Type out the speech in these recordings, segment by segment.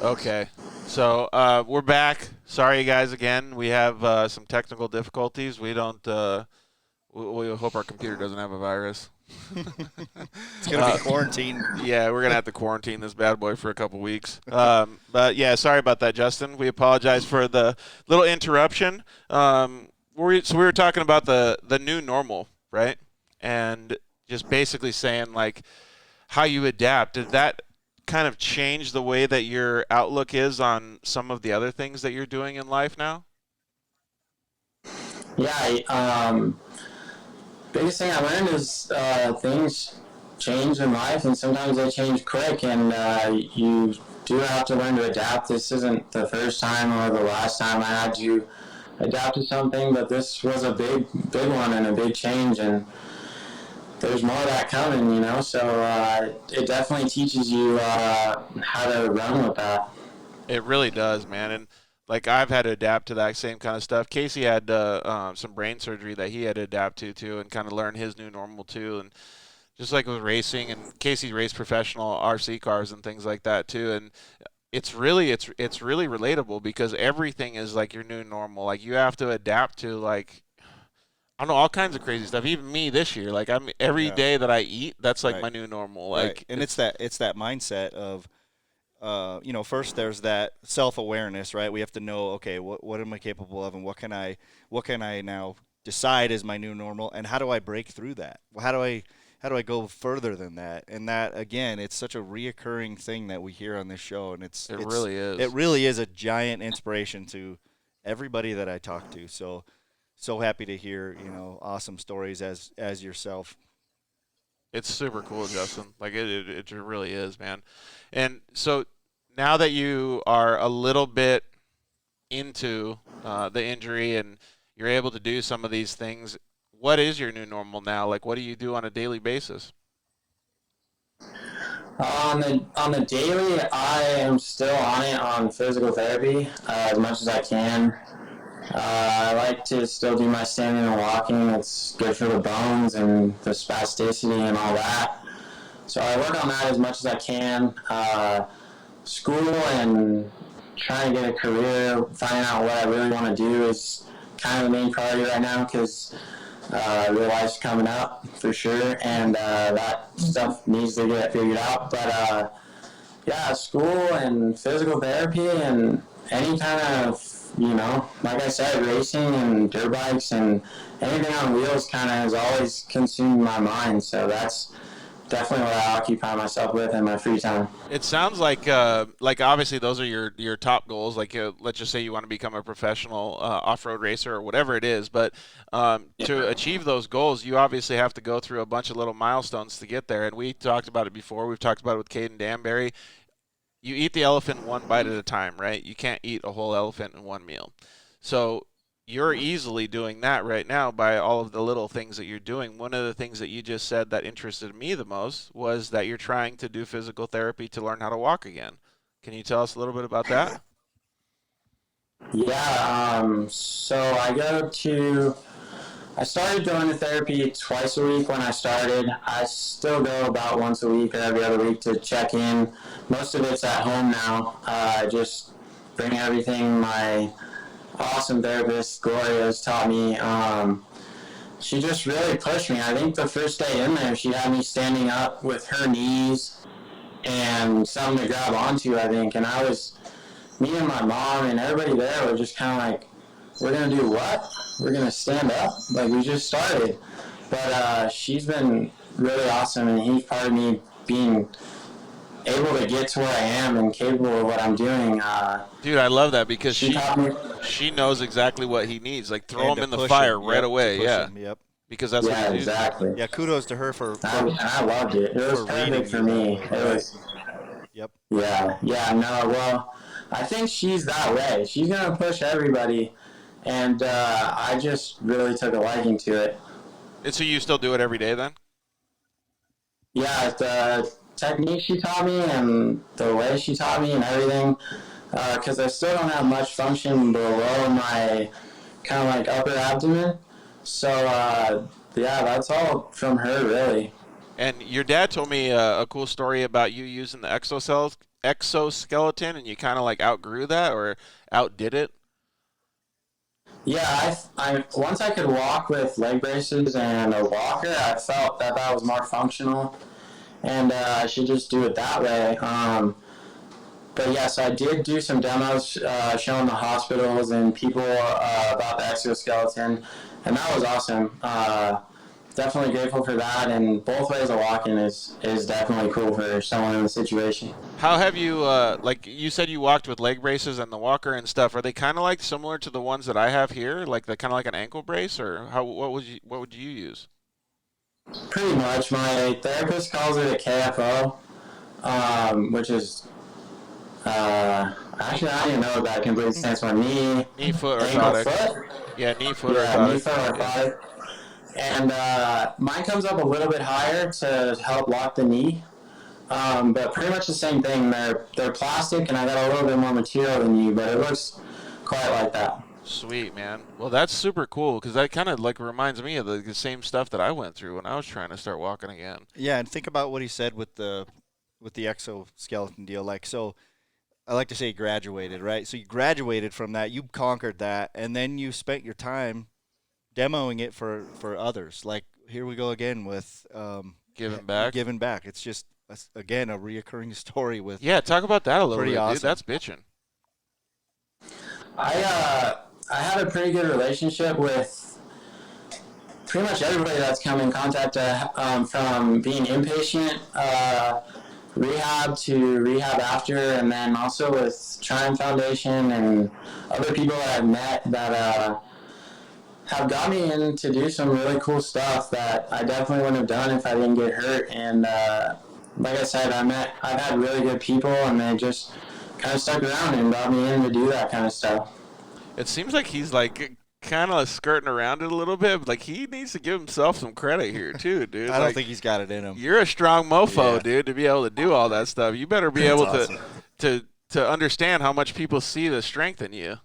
Okay. So we're back. Sorry, guys, again. We have some technical difficulties. We don't. We hope our computer doesn't have a virus. It's gonna be uh, quarantine. yeah, we're gonna have to quarantine this bad boy for a couple weeks. But yeah, sorry about that, Justin. We apologize for the little interruption. So we were talking about the new normal, right? And just basically saying like how you adapt. Did that kind of change the way that your outlook is on some of the other things that you're doing in life now? Yeah, biggest thing I learned is things change in life, and sometimes they change quick, and you do have to learn to adapt. This isn't the first time or the last time I had to adapt to something, but this was a big one and a big change, and there's more of that coming, you know. So it definitely teaches you how to run with that. It really does, man. And like I've had to adapt to that same kind of stuff. Casey had some brain surgery that he had to adapt to too, and kind of learn his new normal too. And just like with racing, and Casey raced professional RC cars and things like that too. And it's really relatable because everything is like your new normal. Like you have to adapt to like I don't know all kinds of crazy stuff. Even me this year, like I'm every Yeah. day that I eat, that's like Right. my new normal. Right. Like And it's that mindset of first there's that self-awareness, right? We have to know, okay, what am I capable of, and what can I now decide is my new normal, and how do I break through that? Well, how do I go further than that? And that again, it's such a reoccurring thing that we hear on this show, and it really it is. really is a giant inspiration to everybody that I talk to. So happy to hear, awesome stories as yourself. It's super cool, Justin. Like it really is, man. And so now that you are a little bit into the injury and you're able to do some of these things, what is your new normal now? Like, what do you do on a daily basis? On the daily, I am still on it on physical therapy as much as I can. I like to still do my standing and walking. It's good for the bones and the spasticity and all that. So I work on that as much as I can. School and trying to get a career, finding out what I really want to do is kind of the main priority right now because real life's coming up for sure, and that stuff needs to get figured out. But yeah, school and physical therapy and any kind of, like I said, racing and dirt bikes and anything on wheels kind of has always consumed my mind. So that's definitely what I occupy myself with in my free time. It sounds like obviously those are your top goals. Like let's just say you want to become a professional off-road racer or whatever it is. But to achieve those goals, you obviously have to go through a bunch of little milestones to get there. And we talked about it before. We've talked about it with Caden Danbury. You eat the elephant one bite at a time, right? You can't eat a whole elephant in one meal. So you're easily doing that right now by all of the little things that you're doing. One of the things that you just said that interested me the most was that you're trying to do physical therapy to learn how to walk again. Can you tell us a little bit about that? Yeah, so I started going to therapy twice a week when I started. I still go about once a week or every other week to check in. Most of it's at home now. Just bring everything my awesome therapist, Gloria, has taught me. She just really pushed me. I think the first day in there, she had me standing up with her knees and something to grab onto, I think. And me and my mom and everybody there were just kind of like, we're going to do what? We're going to stand up? Like, we just started. But she's been really awesome, and he's part of me being able to get to where I am and capable of what I'm doing. Dude, I love that because She taught me. she knows exactly what he needs. Like throw And him to in the push fire him, right yep, to away. push Yeah, him, yep, because that's what Yeah, he's used to. exactly. yeah. Kudos to her for And I loved it. It was for reading perfect for you that me. way, It right? was, Yep. yeah, no, well, I think she's that way. She's going to push everybody, and I just really took a liking to it. And so you still do it every day then? Yeah, the technique she taught me and the way she taught me and everything, because I still don't have much function below my kind of like upper abdomen. So, yeah, that's all from her, really. And your dad told me a cool story about you using the exoskeleton. exoskeleton and you kind of like outgrew that or outdid it? Yeah, I once I could walk with leg braces and a walker, I felt that that was more functional, and I should just do it that way. But yes, I did do some demos showing the hospitals and people about the exoskeleton, and that was awesome. Definitely grateful for that, and both ways of walking is definitely cool for someone in the situation. How have you like you said you walked with leg braces and the walker and stuff? Are they kind of like similar to the ones that I have here, like the kind of like an ankle brace, or how what would you use? Pretty much, my therapist calls it a KFO, which is actually I don't even know what that completely stands for. Knee, Knee foot ankle, orthotic. foot. Yeah, knee foot Yeah, knee, orthotic. foot, or Yeah. thigh. And mine comes up a little bit higher to help lock the knee. But pretty much the same thing. They're plastic, and I got a little bit more material than you, but it looks quite like that. Sweet, man. Well, that's super cool because that kind of like reminds me of the same stuff that I went through when I was trying to start walking again. Yeah, and think about what he said with the exoskeleton deal. Like, so I like to say graduated, right? So you graduated from that, you conquered that, and then you spent your time demoing it for others. Like, here we go again with Giving back. giving back. It's just again a reoccurring story with Yeah, talk about that a little pretty bit, dude. awesome. That's bitching. I had a pretty good relationship with pretty much everybody that's come in contact from being inpatient rehab to rehab after, and then also with Triumph Foundation and other people that I've met that have got me in to do some really cool stuff that I definitely wouldn't have done if I didn't get hurt. And like I said, I've had really good people, and they just kind of stuck around and brought me in to do that kind of stuff. It seems like he's like kind of skirting around it a little bit, but like he needs to give himself some credit here too, dude. I don't Like think he's got it in him. you're a strong mofo, Yeah. dude, to be able to do all that stuff. You better be That's able awesome. to understand how much people see the strength in you.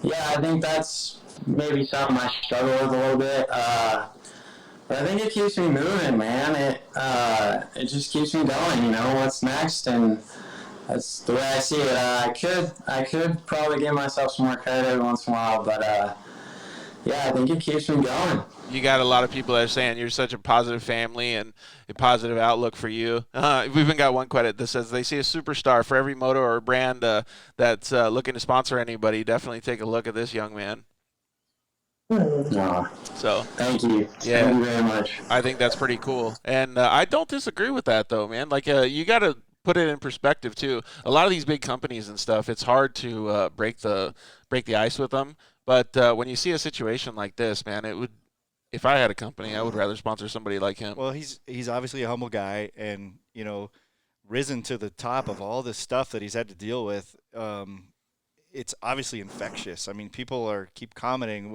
Yeah, I think that's maybe something I struggle with a little bit. But I think it keeps me moving, man. It just keeps me going. You know what's next, and that's the way I see it. I could probably give myself some more credit every once in a while, but yeah, I think it keeps me going. You got a lot of people that are saying you're such a positive family and a positive outlook for you. We've even got one credit that says they see a superstar for every moto or brand that's looking to sponsor anybody. Definitely take a look at this young man. No, So, thank you. Yeah. Thank you very much. I think that's pretty cool, and I don't disagree with that though, man. Like you got to put it in perspective too. A lot of these big companies and stuff, it's hard to break the ice with them. But when you see a situation like this, man, it would. If I had a company, I would rather sponsor somebody like him. Well, he's obviously a humble guy, and risen to the top of all this stuff that he's had to deal with. It's obviously infectious. I mean, people keep commenting.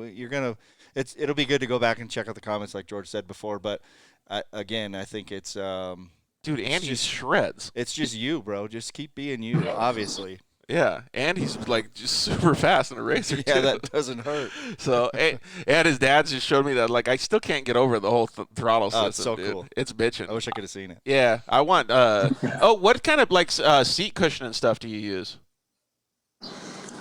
It'll be good to go back and check out the comments, like George said before. But again, I think it's Dude, and he shreds. it's just you, bro. Just keep being you. Obviously, Yeah, and he's like just super fast in a racer yeah, too. that doesn't hurt. So, and his dad just showed me that. Like, I still can't get over the whole throttle system. Oh, it's so dude. cool. It's bitching. I wish I could have seen it. Yeah, I want. Oh, what kind of like seat cushion and stuff do you use?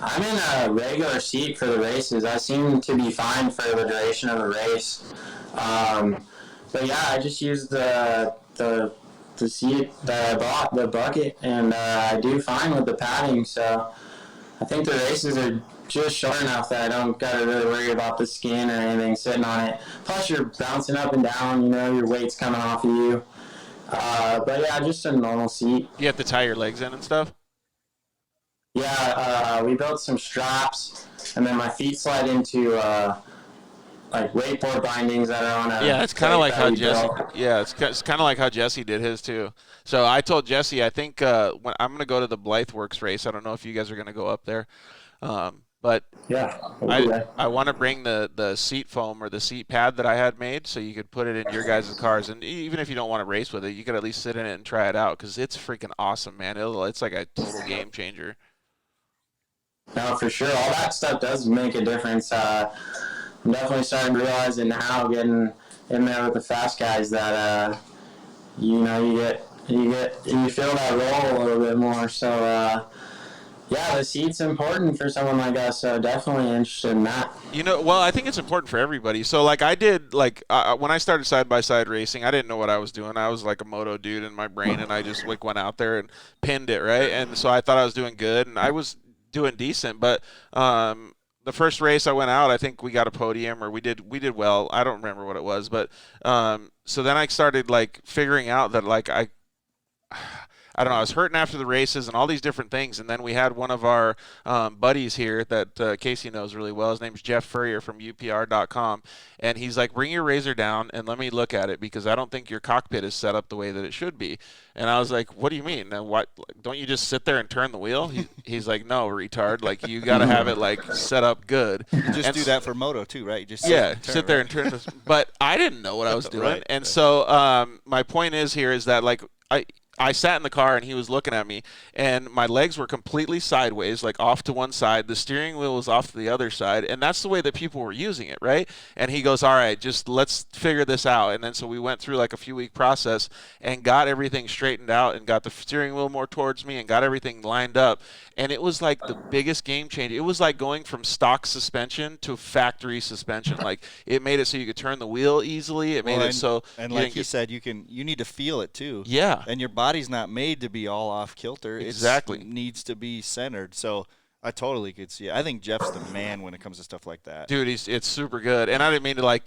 I'm in a regular seat for the races. I seem to be fine for the duration of the race. But yeah, I just use the seat that I bought, the bucket, and I do fine with the padding. So I think the races are just short enough that I don't gotta really worry about the skin or anything sitting on it. Plus, you're bouncing up and down. You know, your weight's coming off of you. But yeah, just a normal seat. You have to tie your legs in and stuff. Yeah, we built some straps, and then my feet slide into like wakeboard bindings that are on a. Yeah, it's kind of like how we Jesse. built. Yeah, it's kind of like how Jesse did his too. So I told Jesse, I think when I'm gonna go to the Blythe Works race. I don't know if you guys are gonna go up there, but Yeah. I want to bring the seat foam or the seat pad that I had made, so you could put it in your guys' cars, and even if you don't want to race with it, you could at least sit in it and try it out because it's freaking awesome, man. It's like a total game changer. No, for sure. All that stuff does make a difference. I'm definitely starting to realize it now, getting in there with the fast guys, that you get you feel that roll a little bit more. So yeah, the seat's important for someone like us. So definitely interested in that. Well, I think it's important for everybody. So, like, I did, like, when I started side by side racing, I didn't know what I was doing. I was like a moto dude in my brain, and I just like went out there and pinned it, right? And so I thought I was doing good, and I was doing decent. But the first race I went out, I think we got a podium, or we did well. I don't remember what it was, but so then I started like figuring out that like I don't know. I was hurting after the races and all these different things, and then we had one of our buddies here that Casey knows really well. His name's Jeff Furrier from UPR.com, and he's like, "Bring your razor down and let me look at it because I don't think your cockpit is set up the way that it should be." And I was like, "What do you mean? And what? Like, don't you just sit there and turn the wheel?" He's like, "No, retard. Like you got to have it like set up good." You just do that for moto too, right? You just sit there and turn this. But I didn't know what I was doing, Right, and right. so my point is here is that like I sat in the car and he was looking at me, and my legs were completely sideways, like off to one side. The steering wheel was off to the other side, and that's the way that people were using it, right? And he goes, "All right, just let's figure this out." And then so we went through like a few-week process and got everything straightened out and got the steering wheel more towards me and got everything lined up. And it was like the biggest game changer. It was like going from stock suspension to factory suspension. Like it made it so you could turn the wheel easily. It made it so and you like didn't he get, said, you need to feel it too. yeah, And your body's not made to be all off kilter. exactly. It needs to be centered. So I totally could see it. I think Jeff's the man when it comes to stuff like that. Dude, it's super good, and I didn't mean to like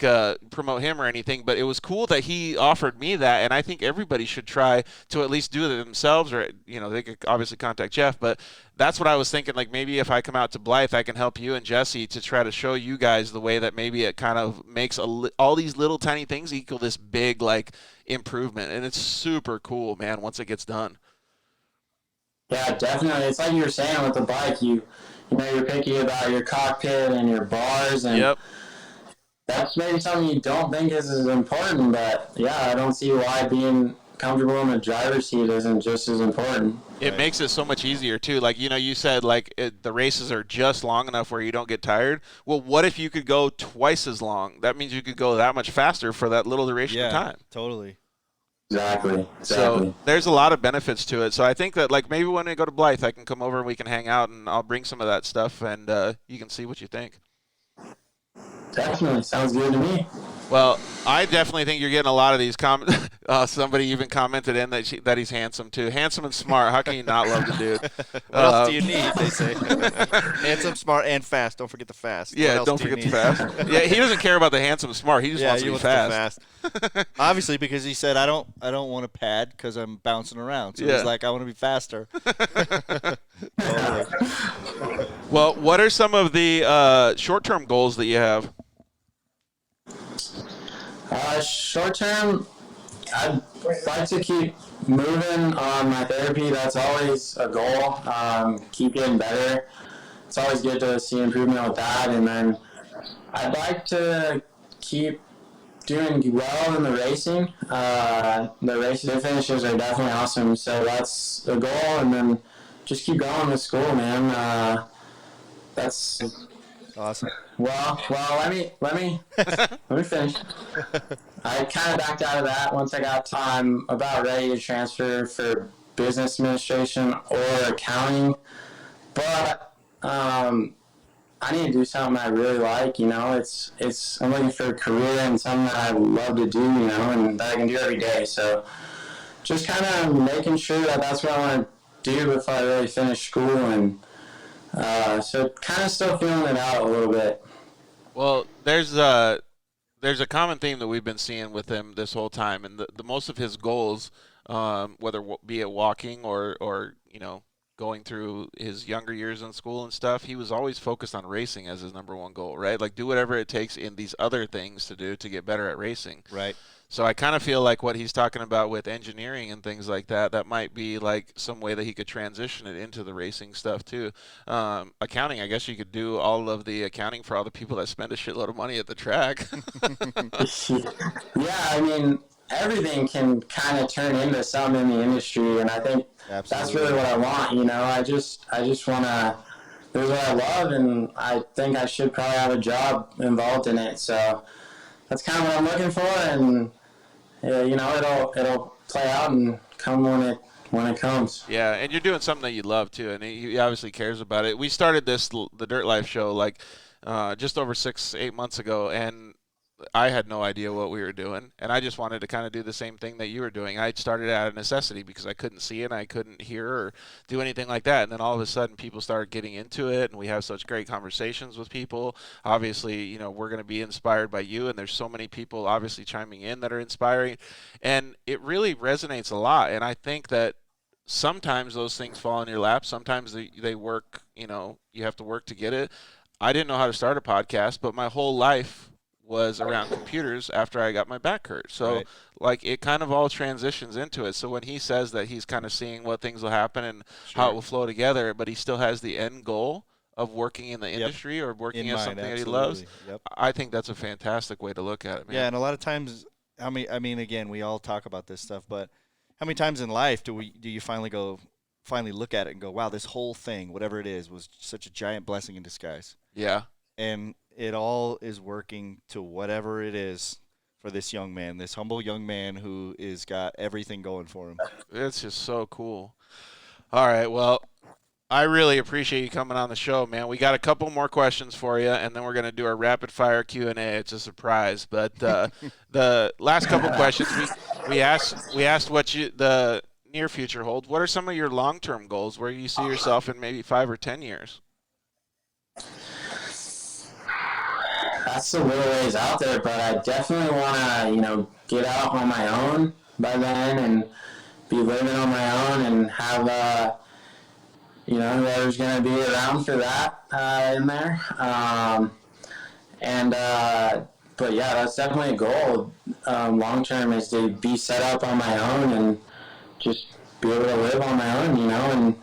promote him or anything, but it was cool that he offered me that, and I think everybody should try to at least do it themselves, or they could obviously contact Jeff, but that's what I was thinking. Like maybe if I come out to Blythe, I can help you and Jesse to try to show you guys the way that maybe it kind of makes all these little tiny things equal this big like improvement, and it's super cool, man. Once it gets done. Yeah, definitely. It's like you were saying with the bike. You're picky about your cockpit and your bars, and Yep. that's maybe something you don't think is as important. But yeah, I don't see why being comfortable in the driver's seat isn't just as important. It makes it so much easier too. Like you said, like the races are just long enough where you don't get tired. Well, what if you could go twice as long? That means you could go that much faster for that little duration of time. Totally. Exactly. So there's a lot of benefits to it. So I think that like maybe when we go to Blythe, I can come over and we can hang out, and I'll bring some of that stuff, and you can see what you think. Definitely sounds good to me. Well, I definitely think you're getting a lot of these comments. Somebody even commented in that he's handsome too. Handsome and smart. How can you not love the dude? What else do you need? They say. Handsome, smart, and fast. Don't forget the fast. Yeah, don't forget the fast. Yeah, he doesn't care about the handsome and smart. He just wants to be fast. Obviously, because he said, I don't want to pad because I'm bouncing around. So he's like, I want to be faster. Totally. Well, what are some of the short-term goals that you have? Short term, I'd like to keep moving on my therapy. That's always a goal. Keep getting better. It's always good to see improvement with that. And then I'd like to keep doing well in the racing. The finishes are definitely awesome. So that's the goal. And then just keep going with school, man. That's awesome. Well, let me finish. I kind of backed out of that once I got time about ready to transfer for business administration or accounting, but I need to do something I really like. I'm looking for a career and something that I love to do, and that I can do every day. So just kind of making sure that that's what I want to do before I really finish school, and so kind of still feeling it out a little bit. Well, there's a common theme that we've been seeing with him this whole time, and the most of his goals, whether be it walking or going through his younger years in school and stuff, he was always focused on racing as his number one goal, right? Like do whatever it takes in these other things to do to get better at racing. Right. So I kind of feel like what he's talking about with engineering and things like that might be like some way that he could transition it into the racing stuff too. Accounting, I guess you could do all of the accounting for all the people that spend a shitload of money at the track. Yeah, I mean, everything can kind of turn into something in the industry, and I think that's really what I want. I just want to do what I love, and I think I should probably have a job involved in it. So that's kind of what I'm looking for, and it'll play out and come when it comes. Yeah, and you're doing something that you love too, and he obviously cares about it. We started the Dirt Life show like just over 6-8 months ago, and I had no idea what we were doing, and I just wanted to kind of do the same thing that you were doing. I started out of necessity because I couldn't see it and I couldn't hear or do anything like that. And then all of a sudden, people started getting into it, and we have such great conversations with people. Obviously, we're going to be inspired by you, and there's so many people obviously chiming in that are inspiring, and it really resonates a lot. And I think that sometimes those things fall in your lap. Sometimes they work. You have to work to get it. I didn't know how to start a podcast, but my whole life was around computers after I got my back hurt. So Right. like it kind of all transitions into it. So when he says that he's kind of seeing what things will happen and how it will flow together, but he still has the end goal of working in the industry or working In as mind, something that he absolutely. loves, Yep. I think that's a fantastic way to look at it, man. Yeah, and a lot of times, I mean, again, we all talk about this stuff, but how many times in life do you finally look at it and go, wow, this whole thing, whatever it is, was such a giant blessing in disguise. Yeah. And it all is working to whatever it is for this young man, this humble young man who is got everything going for him. It's just so cool. All right, well, I really appreciate you coming on the show, man. We got a couple more questions for you, and then we're gonna do our rapid fire Q&A. It's a surprise, but the last couple questions we asked what the near future holds. What are some of your long-term goals? Where you see yourself in maybe 5 or 10 years? That's a little ways out there, but I definitely want to, get out on my own by then and be living on my own and have, whoever's going to be around for that in there. But yeah, that's definitely a goal long term is to be set up on my own and just be able to live on my own, and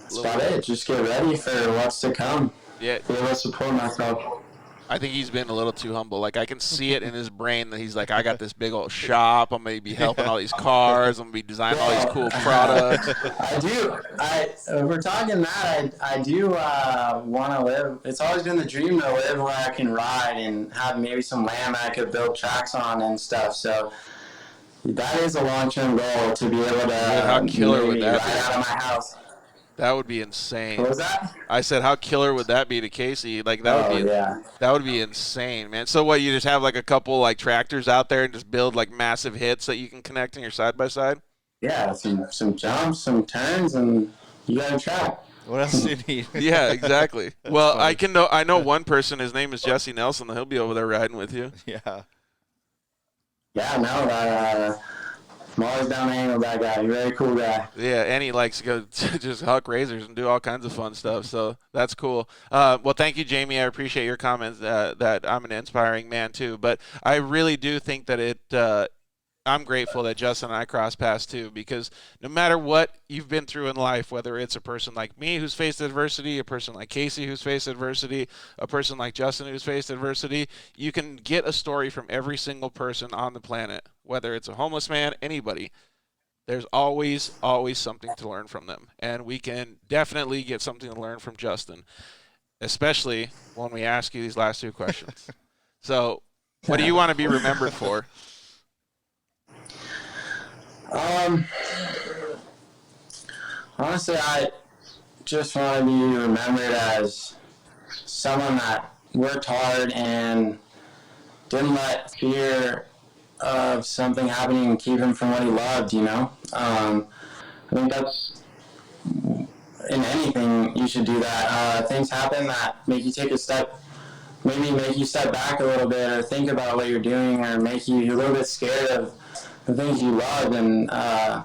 that's about it. Just get ready for what's to come. Yeah, Be able to support myself. I think he's been a little too humble. Like I can see it in his brain that he's like, I got this big old shop. I'm gonna be helping all these cars. I'm gonna be designing all these cool products. I do. We're talking that. I do want to live. It's always been the dream to live where I can ride and have maybe some land that I could build tracks on and stuff. So that is a long-term goal to be able to how killer would that ride be? out of my house. That would be insane. What was that? I said, how killer would that be to Casey? Like that would be yeah. that would be insane, man. So what, you just have like a couple like tractors out there and just build like massive hits that you can connect in your side by side? Yeah, some jumps, some turns, and you got a track. What else do you need? Yeah, exactly. Well, I know one person. His name is Jesse Nelson. He'll be over there riding with you. Yeah. Yeah, no, I'm always down to hang with that guy. He's a very cool guy. Yeah, and he likes to go just huck razors and do all kinds of fun stuff. So that's cool. Well, thank you, Jamie. I appreciate your comments that I'm an inspiring man too. But I really do think that I'm grateful that Justin and I crossed paths too, because no matter what you've been through in life, whether it's a person like me who's faced adversity, a person like Casey who's faced adversity, a person like Justin who's faced adversity, you can get a story from every single person on the planet, whether it's a homeless man, anybody. There's always something to learn from them, and we can definitely get something to learn from Justin, especially when we ask you these last two questions. So, what do you want to be remembered for? Honestly, I just want to be remembered as someone that worked hard and didn't let fear of something happening keep him from what he loved, I think that's, in anything, you should do that. Things happen that make you take a step, maybe make you step back a little bit or think about what you're doing or make you a little bit scared of the things you love, and I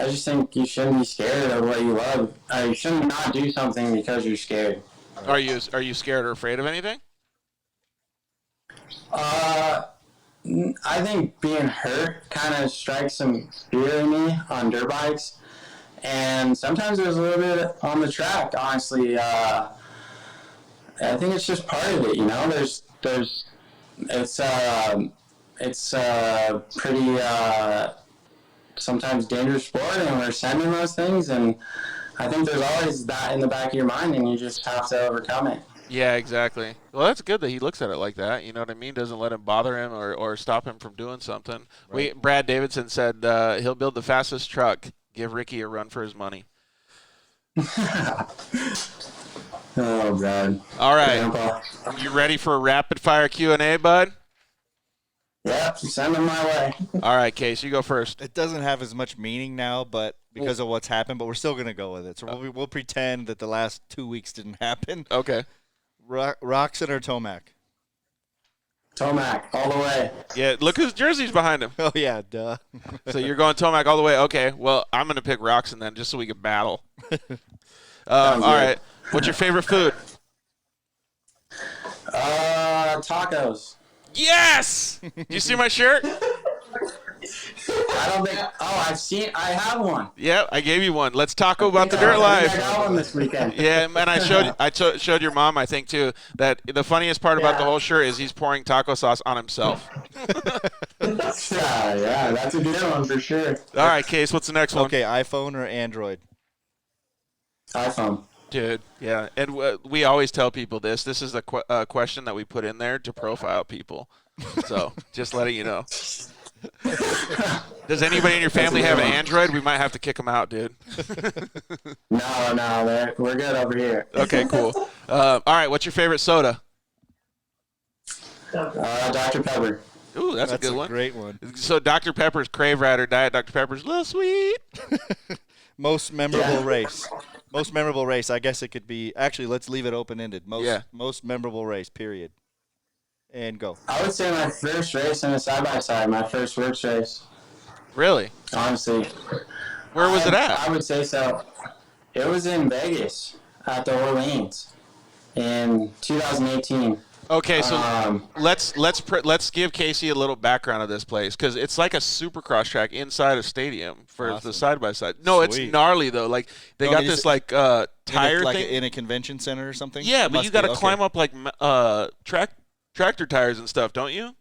just think you shouldn't be scared of what you love. You shouldn't not do something because you're scared. Are you scared or afraid of anything? I think being hurt kind of strikes some fear in me on dirt bikes, and sometimes there's a little bit on the track. Honestly, I think it's just part of it. It's pretty sometimes dangerous sport, and we're sending those things, and I think there's always that in the back of your mind, and you just have to overcome it. Yeah, exactly. Well, that's good that he looks at it like that. You know what I mean? Doesn't let him bother him or stop him from doing something. Right. Brad Davidson said he'll build the fastest truck. Give Ricky a run for his money. Oh God, All right, Grandpa. you ready for a rapid fire Q&A, bud? Yep, send them my way. All right, Case, you go first. It doesn't have as much meaning now, but because of what's happened, but we're still going to go with it. So we'll pretend that the last 2 weeks didn't happen. Okay. Roxon or Tomac? Tomac, all the way. Yeah, look whose jersey's behind him. Oh, yeah, duh. So you're going Tomac all the way. Okay, well, I'm going to pick Roxon then just so we can battle. All right. What's your favorite food? Tacos. Yes! Did you see my shirt? I don't think. Oh, I have one. Yeah, I gave you one. Let's talk about the I dirt think life. I got one this weekend. Yeah, and showed your mom, I think, too, that the funniest part about the whole shirt is he's pouring taco sauce on himself. Yeah, that's a good one for sure. All right, Case, what's the next one? Okay, iPhone or Android? iPhone. Dude, yeah, and we always tell people this. This is a question that we put in there to profile people. So just letting you know. Does anybody in your family have an Android? We might have to kick them out, dude. No, we're good over here. Okay, cool. All right, what's your favorite soda? Dr. Pepper. Ooh, that's a good one. Great one. So Dr. Pepper's Crave Rider Diet Dr. Pepper's a little sweet. Most memorable race. Most memorable race. I guess it could be. Actually, let's leave it open-ended. Most memorable race. Period. And go. I would say my first race in a side-by-side, my first works race. Really? Honestly. Where was it at? I would say so. It was in Vegas at the Orleans in 2018. Okay, so let's give Casey a little background of this place because it's like a supercross track inside a stadium for the side by side. No, Sweet. it's gnarly though. Like they got this like tire thing in a convention center or something. Yeah, but you got to climb up like tractor tires and stuff, don't you?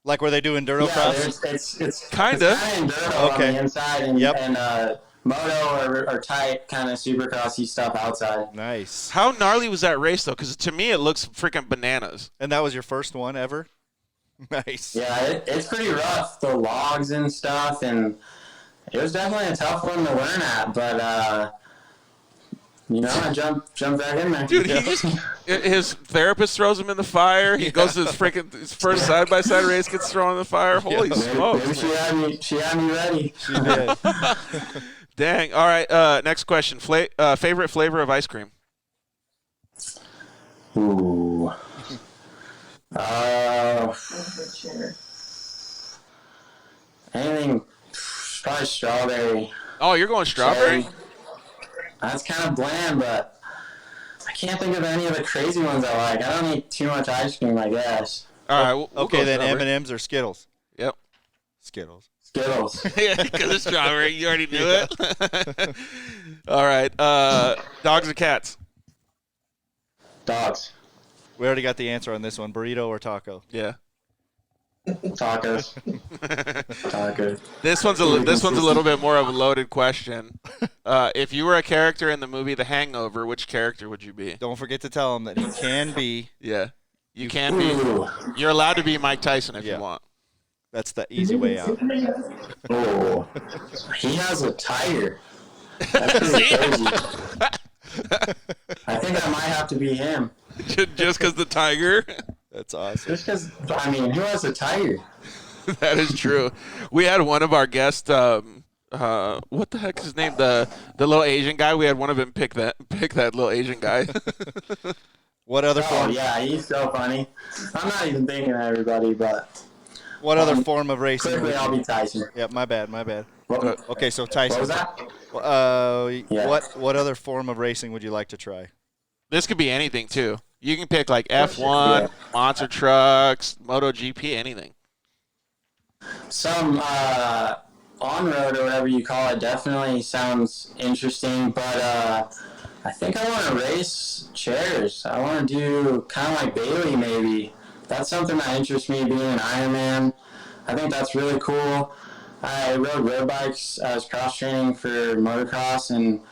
Like where they do enduro cross. It's kind of enduro on the inside and moto or tight kind of supercrossy stuff outside. Nice. How gnarly was that race though? Because to me it looks freaking bananas. And that was your first one ever? Nice. Yeah, it's pretty rough, the logs and stuff, and it was definitely a tough one to learn at, but I jumped right in there. Dude, his therapist throws him in the fire. He goes to his first side by side race, gets thrown in the fire. Holy smokes! Maybe she had me ready. She did. Dang. All right. Next question. Favorite flavor of ice cream? Ooh. Anything, probably strawberry. Oh, you're going strawberry? That's kind of bland, but I can't think of any of the crazy ones I like. I don't eat too much ice cream, I guess. All right. We'll okay, then M&M's or Skittles? Yep. Skittles. Yeah, because it's strawberry. You already knew it. All right. Dogs or cats? Dogs. We already got the answer on this one. Burrito or taco? Yeah. Tacos. Tacos. This one's a little bit more of a loaded question. If you were a character in the movie The Hangover, which character would you be? Don't forget to tell him that he can be. Yeah. You can be. You're allowed to be Mike Tyson if you want. That's the easy way out. Oh, he has a tiger. That's pretty crazy. I think I might have to be him. Just because the tiger? That's awesome. Just because, who has a tiger? That is true. We had one of our guests, what the heck is his name? The little Asian guy. We had one of them pick that little Asian guy. What other form? Oh, yeah, he's so funny. I'm not even thinking of everybody, but... What other form of racing? Quickly, I'll be Tyson. Yeah, my bad. What? Okay, so Tyson. What was that? What other form of racing would you like to try? This could be anything, too. You can pick, like, F1, monster trucks, MotoGP, anything. Some on-road or whatever you call it definitely sounds interesting, but I think I want to race chairs. I want to do kind of like Bailey, maybe. That's something that interests me, being an Ironman. I think that's really cool. I rode road bikes. I was cross-training for motocross, and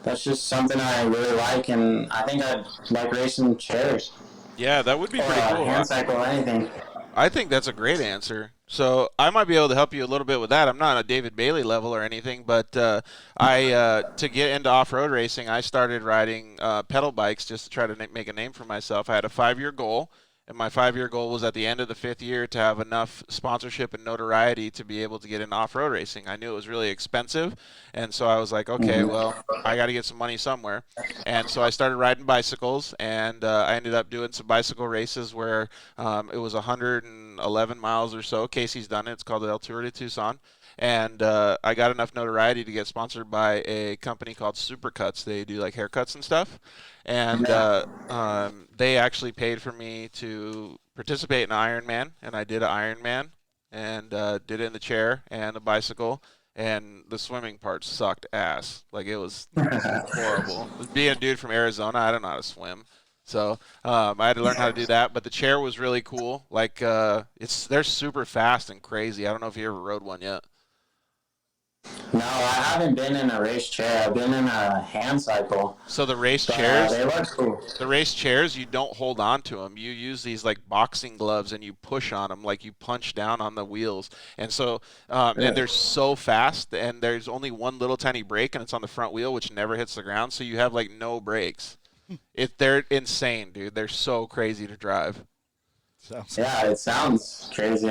that's just something I really like, and I think I'd like racing chairs Yeah, that would be or pretty a cool. hand cycle, anything. I think that's a great answer. So I might be able to help you a little bit with that. I'm not a David Bailey level or anything, but to get into off-road racing, I started riding pedal bikes just to try to make a name for myself. I had a 5-year goal, and my 5-year goal was at the end of the 5th year to have enough sponsorship and notoriety to be able to get into off-road racing. I knew it was really expensive, and so I was like, okay, well, I got to get some money somewhere. And so I started riding bicycles, and I ended up doing some bicycle races where it was 111 miles or so. Casey's done it. It's called the El Tour de Tucson. And I got enough notoriety to get sponsored by a company called Supercuts. They do like haircuts and stuff. And they actually paid for me to participate in Ironman, and I did an Ironman, and did it in the chair and the bicycle, and the swimming part sucked ass. Like, it was horrible. Being a dude from Arizona, I don't know how to swim. So I had to learn how to do that, but the chair was really cool. Like, they're super fast and crazy. I don't know if you ever rode one yet. No, I haven't been in a race chair. I've been in a hand cycle. So the race But, chairs, they look cool. you don't hold on to them. You use these like boxing gloves and you push on them, like you punch down on the wheels. And so, and they're so fast, and there's only one little tiny brake, and it's on the front wheel, which never hits the ground. So you have like no brakes. They're insane, dude. They're so crazy to drive. Yeah, it sounds crazy.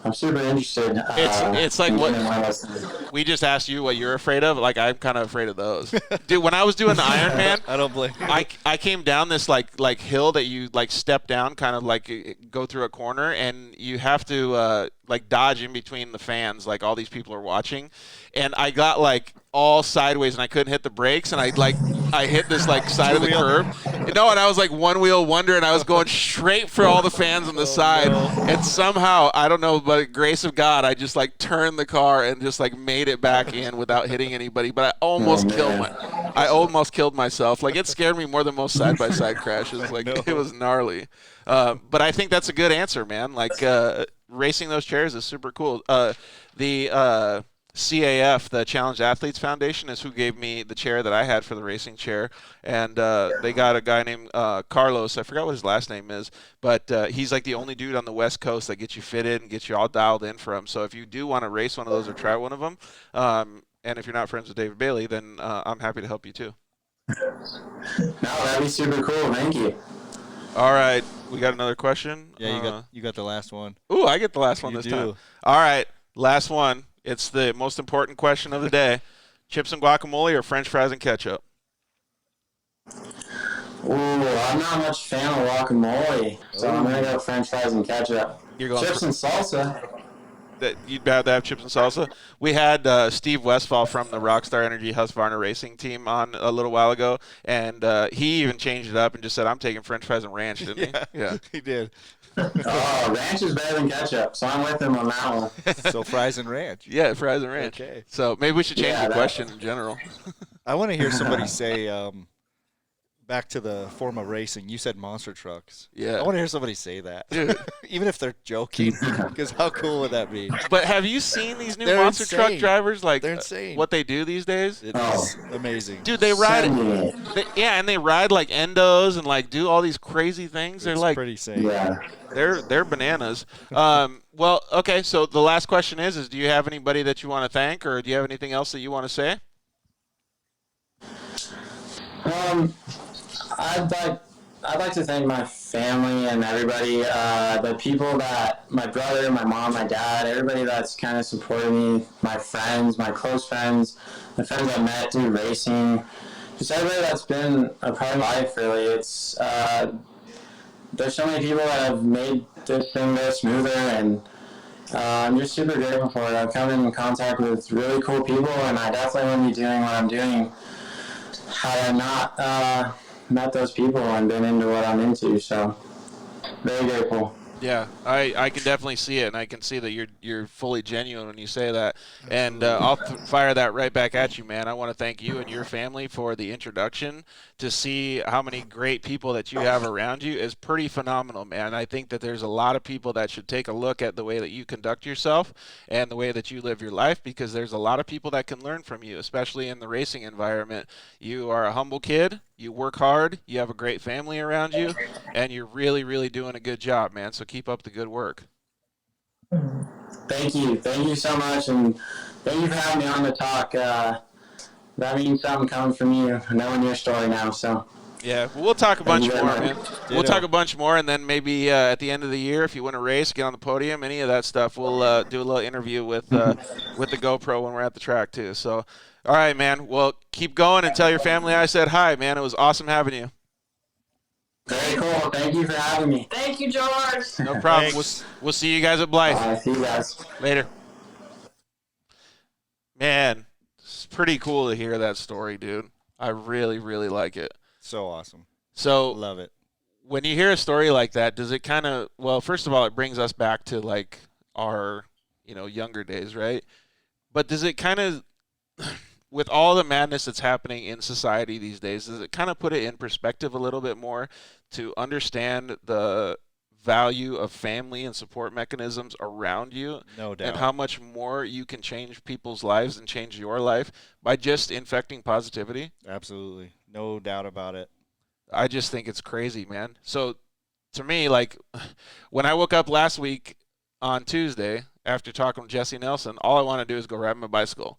I'm super interested. It's like in what getting one of those things. we just asked you what you're afraid of. Like, I'm kind of afraid of those, dude. When I was doing the Ironman, I don't blame you. I came down this like hill that you like step down, kind of like go through a corner, and you have to like dodge in between the fans, like all these people are watching, and I got like all sideways and I couldn't hit the brakes, and I hit this like side of the curb. No, and I was like one wheel wonder, and I was going straight for all the fans on the side, and somehow, I don't know, but grace of God, I just like turned the car and just like made it back in without hitting anybody. But I almost killed myself. Like, it scared me more than most side by side crashes. Like, it was gnarly. But I think that's a good answer, man. Like, racing those chairs is super cool. The CAF, the Challenged Athletes Foundation, is who gave me the chair that I had for the racing chair, and they got a guy named Carlos. I forgot what his last name is, but he's like the only dude on the West Coast that gets you fitted and gets you all dialed in for him. So if you do want to race one of those or try one of them, and if you're not friends with David Bailey, then I'm happy to help you too. No, that'd be super cool. Thank you. All right, we got another question. Yeah, you got the last one. Ooh, I get the last one You this do. time. All right, last one. It's the most important question of the day. Chips and guacamole or French fries and ketchup? Ooh, I'm not much fan of guacamole, so I'm gonna go French fries and ketchup. You're going Chips and salsa. That you'd rather have chips and salsa. We had Steve Westfall from the Rockstar Energy Husqvarna Racing team on a little while ago, and he even changed it up and just said, "I'm taking French fries and ranch," didn't he? Yeah, He did. Oh, ranch is better than ketchup, so I'm with him on that one. So fries and ranch. Yeah, fries and ranch. Okay. So maybe we should change Yeah, the that- question in general. I want to hear somebody say, back to the form of racing, you said monster trucks. Yeah. I want to hear somebody say that. Dude. Even if they're joking, because how cool would that be? But have you seen these new They're monster truck insane. drivers? Like, They're insane. what they do these days? It Oh. is amazing. Dude, they ride. Send me. And they ride like endos and like do all these crazy things. They're It's like, pretty insane. Yeah. they're bananas. Well, okay. So the last question is do you have anybody that you want to thank, or do you have anything else that you want to say? I'd like to thank my family and everybody, the people that, my brother, my mom, my dad, everybody that's kind of supported me, my friends, my close friends, the friends I met through racing, just everybody that's been a part of my life, really. It's, there's so many people that have made this thing go smoother, and I'm just super grateful for it. I've come in contact with really cool people, and I definitely wouldn't be doing what I'm doing had I not met those people and been into what I'm into. So, very grateful. Yeah, I can definitely see it, and I can see that you're fully genuine when you say that. And Absolutely. I'll fire that right back at you, man. I want to thank you and your family for the introduction. To see how many great people that you have around you is pretty phenomenal, man. I think that there's a lot of people that should take a look at the way that you conduct yourself and the way that you live your life, because there's a lot of people that can learn from you, especially in the racing environment. You are a humble kid. You work hard. You have a great family around you, and you're really, really doing a good job, man. So keep up the good work. Thank you so much, and thank you for having me on the talk. That means something coming from you, knowing your story now. So Yeah, well, we'll talk a thank you bunch very more, much. man. We'll talk Ditto. a bunch more, and then maybe at the end of the year, if you win a race, get on the podium, any of that stuff, we'll do a little interview with the GoPro when we're at the track too. So, all right, man. Well, keep going and tell your family I said hi, man. It was awesome having you. Very cool. Thank you for having me. Thank you, George. No problem. We'll Thanks. we'll see you guys at Blythe See you guys. later. Man, it's pretty cool to hear that story, dude. I really, really like it. So awesome. So, Love it. when you hear a story like that, does it kind of, well, first of all, it brings us back to like our, younger days, right? But does it kind of, with all the madness that's happening in society these days, does it kind of put it in perspective a little bit more to understand the value of family and support mechanisms around you, No and doubt. how much more you can change people's lives and change your life by just infecting positivity? Absolutely. No doubt about it. I just think it's crazy, man. So to me, like, when I woke up last week on Tuesday after talking with Jesse Nelson, all I want to do is go ride my bicycle.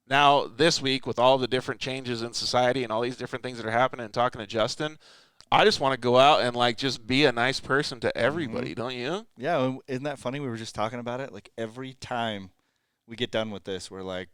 Now, this week, with all the different changes in society and all these different things that are happening, and talking to Justin, I just want to go out and like just be a nice person to everybody, don't you? Yeah, and isn't that funny? We were just talking about it. Like every time we get done with this, we'll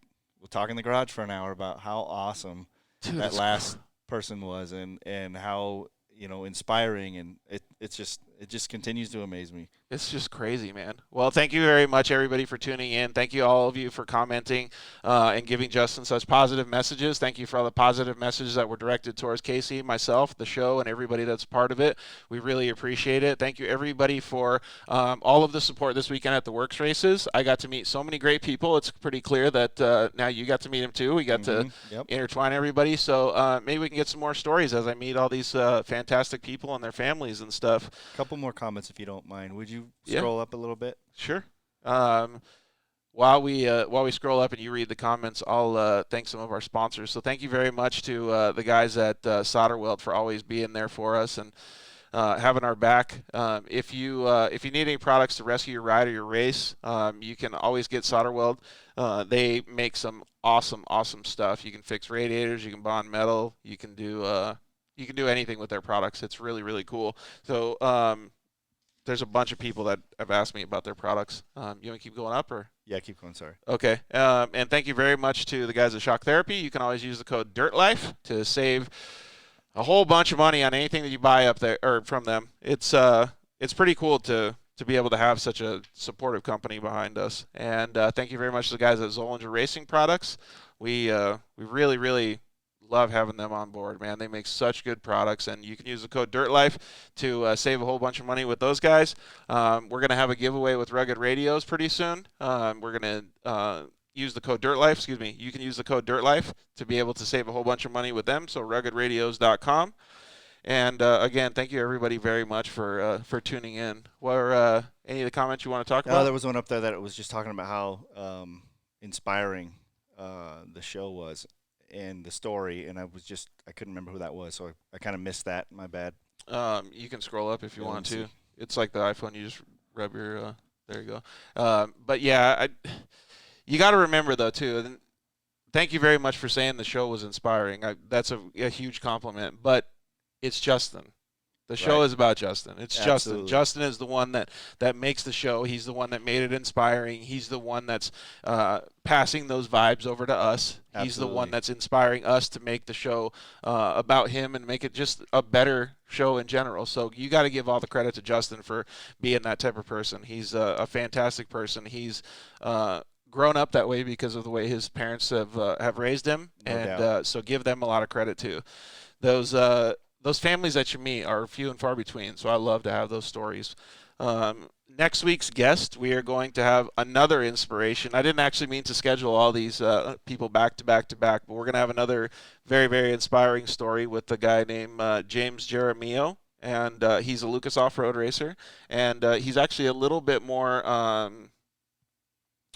talk in the garage for an hour about how awesome Dude, that it's last person was, and how inspiring, and it just continues to amaze me. It's just crazy, man. Well, thank you very much, everybody, for tuning in. Thank you, all of you, for commenting and giving Justin such positive messages. Thank you for all the positive messages that were directed towards Casey, myself, the show, and everybody that's part of it. We really appreciate it. Thank you, everybody, for all of the support this weekend at the Works races. I got to meet so many great people. It's pretty clear that now you got to meet them, too. We got to Yep. intertwine everybody. So maybe we can get some more stories as I meet all these fantastic people and their families and stuff. A couple more comments, if you don't mind. Would you Yeah. scroll up a little bit? Sure. While we scroll up and you read the comments, I'll thank some of our sponsors. So thank you very much to the guys at Solder Weld for always being there for us and having our back. If you need any products to rescue your ride or your race, you can always get Solder Weld. They make some awesome stuff. You can fix radiators, you can bond metal, you can do anything with their products. It's really, really cool. So there's a bunch of people that have asked me about their products. You want to keep going up, or? Yeah, keep going. Sorry. Okay. And thank you very much to the guys at Shock Therapy. You can always use the code DIRTLIFE to save a whole bunch of money on anything that you buy up there or from them. It's pretty cool to be able to have such a supportive company behind us. And thank you very much to the guys at Zollinger Racing Products. We really, really love having them on board, man. They make such good products, and you can use the code DIRTLIFE to save a whole bunch of money with those guys. We're going to have a giveaway with Rugged Radios pretty soon. We're going to use the code DIRTLIFE. Excuse me. You can use the code DIRTLIFE to be able to save a whole bunch of money with them, so ruggedradios.com. And again, thank you everybody very much for tuning in. What any of the comments you want to talk about? There was one up there that it was just talking about how inspiring the show was and the story, and I couldn't remember who that was, so I kind of missed that. My bad. You can scroll up if you Yeah, want let me to. see. It's like the iPhone. You just rub your. There you go. But yeah, you got to remember though too. And thank you very much for saying the show was inspiring. That's a huge compliment. But it's Justin. The show Right. is about Justin. It's Absolutely. Justin. Justin is the one that makes the show. He's the one that made it inspiring. He's the one that's passing those vibes over to us. He's the one Absolutely. that's inspiring us to make the show about him and make it just a better show in general. So you got to give all the credit to Justin for being that type of person. He's a fantastic person. He's grown up that way because of the way his parents have raised him, No and doubt. so give them a lot of credit too. Those families that you meet are few and far between, so I love to have those stories. Next week's guest, we are going to have another inspiration. I didn't actually mean to schedule all these people back to back to back, but we're going to have another very, very inspiring story with a guy named James Jaramillo, and he's a Lucas off-road racer, and he's actually a little bit more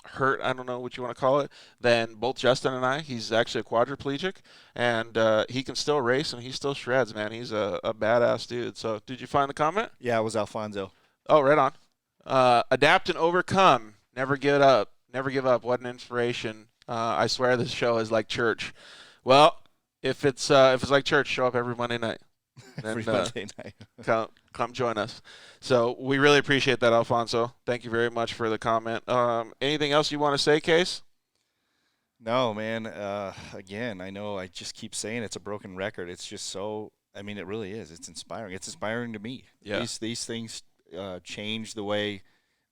hurt, I don't know what you want to call it, than both Justin and I. He's actually a quadriplegic, and he can still race, and he still shreds, man. He's a badass dude. So did you find the comment? Yeah, it was Alfonso. Oh, right on. Adapt and overcome. Never give up. Never give up. What an inspiration. I swear this show is like church. Well, if it's like church, show up every Monday night. Every Monday night. come join us. So we really appreciate that, Alfonso. Thank you very much for the comment. Anything else you want to say, Case? No, man. Again, I know I just keep saying it's a broken record. It's just so, I mean, it really is. It's inspiring. It's inspiring to me. Yeah. These things change the way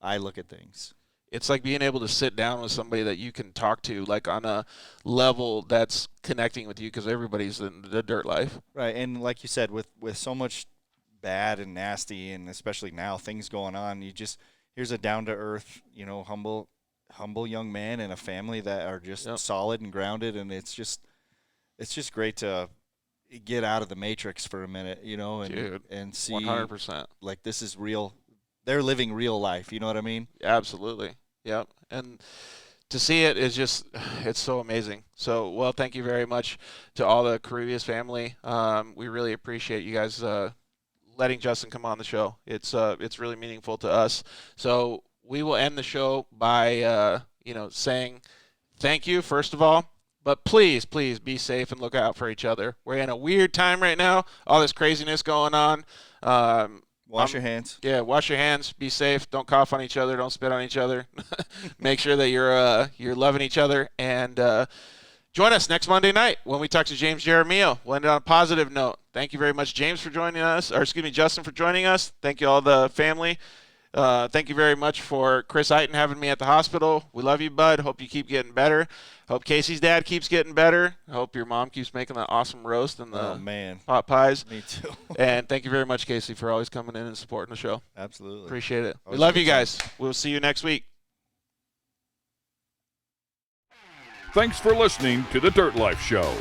I look at things. It's like being able to sit down with somebody that you can talk to, like on a level that's connecting with you, because everybody's in the dirt life. Right, and like you said, with so much bad and nasty, and especially now things going on, here's a down to earth, humble young man and a family that are just solid and grounded, and it's just great to get out of the matrix for a minute, and see 100%. like this is real. They're living real life. You know what I mean? Absolutely. Yep. And to see it is just, it's so amazing. So, well, thank you very much to all the Covarrubias family. We really appreciate you guys letting Justin come on the show. It's really meaningful to us. So we will end the show by, saying thank you, first of all. But please, please be safe and look out for each other. We're in a weird time right now. All this craziness going on. Wash your hands. Yeah, wash your hands. Be safe. Don't cough on each other. Don't spit on each other. Make sure that you're loving each other. And join us next Monday night when we talk to James Jaramillo. We'll end on a positive note. Thank you very much, James, for joining us. Or excuse me, Justin, for joining us. Thank you all the family. Thank you very much for Chris Eiton having me at the hospital. We love you, bud. Hope you keep getting better. Hope Casey's dad keeps getting better. Hope your mom keeps making that awesome roast and the pot pies. Me too. And thank you very much, Casey, for always coming in and supporting the show. Absolutely. Appreciate it. We Always love you guys. We'll see you next week. Thanks for listening to The Dirt Life Show.